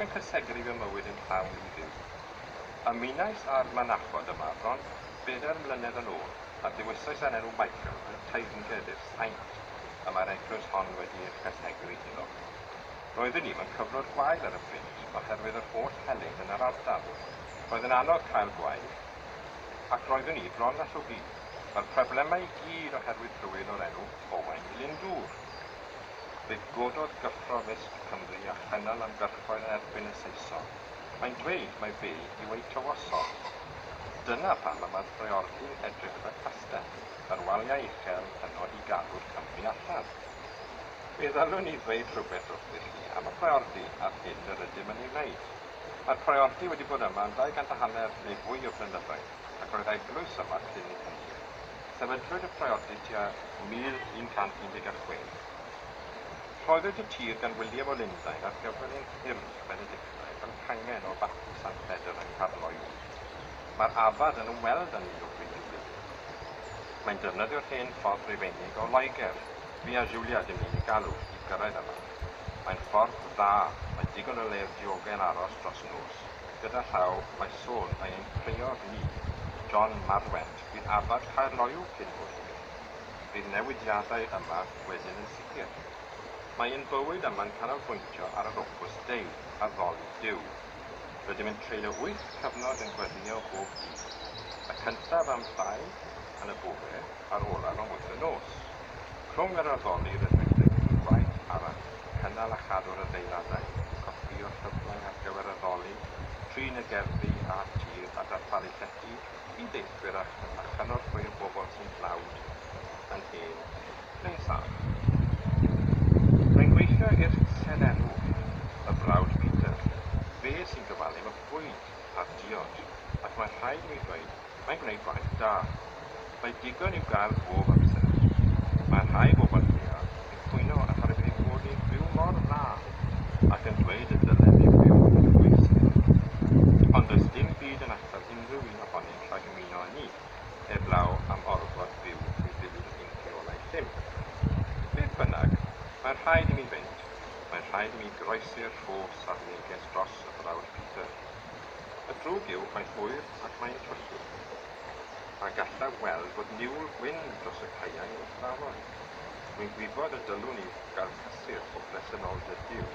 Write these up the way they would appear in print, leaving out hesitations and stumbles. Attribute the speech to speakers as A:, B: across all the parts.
A: ac yn cysegru fy mywyd yn llawn i fyw. Ymunais â'r mynachod yma bron 4 mlynedd yn ôl, a dewisais yn enw Michael yn teyrnged i'r saint y mae'r eglwys hon wedi eich cysegru iddo. Roeddwn i mewn cyfnod gwael ar y pryd, oherwydd yr holl helynt yn yr ardal. Roedd yn anodd cael gwael, ac roeddwn i bron a llwgi. Mae'r problemau i gyd oherwydd rhywun o'r enw Owen Lindŵr. Fe gododd gyffro fisg Cymru a chynnal ymgyrchoedd erbyn y Saeson. Mae'n dweud mai fe yw ei tywysog. Dyna pam y mae'r Priordy'n edrych fel castell, yr waliau uchel yno i gadw'r Cymru allan. Fe ddylwn i ddweud rhywbeth wrthych chi am y Priordy ar hyn yr ydym yn ei wneud. Mae'r Priordy wedi bod yma am 250 neu fwy o flynyddoedd, ac roedd eglwys yma cyn i hynny. Sefydlwyd y Priordy tua 1116. Rhoddwyd y tir gan William o Lundain ar gyfer ein hirf Benedictau fel cangen o Batw San Peder yn Carloiw. Mae'r abad yn ymweld â ni o bryd i bryd. Mae'n defnyddio'r hen ffordd Rufeinig o Loegr, fi a Julia dim ni'n galw i gyrraedd yma. Mae'n ffordd dda, mae digon o le'r diogen aros dros nos. Gyda llaw, mae sôn mae ein prior ni, John Marwent, bydd abad Carloiw cyn bod hyn. Bydd newidiadau yma wedyn yn sicr. Mae ein bywyd yma'n canolbwyntio ar yr opus Dei, a ddoli Duw. Rydym yn treulio 8 cyfnod yn gweddio bob dydd. Y cyntaf am 2 yn y bore a'r olaf am 8 y nos. Rhwng yr addoli rydym yn gwaith arall, cynnal a chadw'r adeiladau, copi o'r llyflau ar gyfer addoli, trin y gerddi a'r tir a darparu llety i ddeithwyr a chynorthwy o bobl sy'n dlawd yn hen neu saf. Mae'n gweithio i'r Seneddw, y brawd Peter, fe sy'n gyfalu am y bwyd a'r diod, ac mae'n rhaid i mi ddweud, mae'n gwneud gwaith da. Mae digon i'w gael bob amser. Mae'n rhai bobl lleol yn cwyno oherwydd ein bod ni'n byw mor dda, ac yn dweud y dylen ni byw yn y gweithio. Ond does dim byd yn atal unrhyw un ohony'n rhaid ymuno â ni, heblaw am orfod byw i ddilyn ein rheolau llym. Beth bynnag, mae'n rhaid i mi fynd. Mae'n rhaid i mi groesi'r ffos a'r neges dros y brawd Peter. Y drwg yw mae'n hwyr ac mae'n trwllwyd. A gallaf weld bod niwl gwyn dros y caeau o'r ffrafon. Dwi'n gwybod y dylwn i gael cysur o bresenoldeb Duw.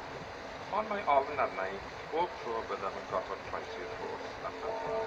A: Ond mae ofn arna i bob tro byddaf yn gorfod croesi'r ffos allan.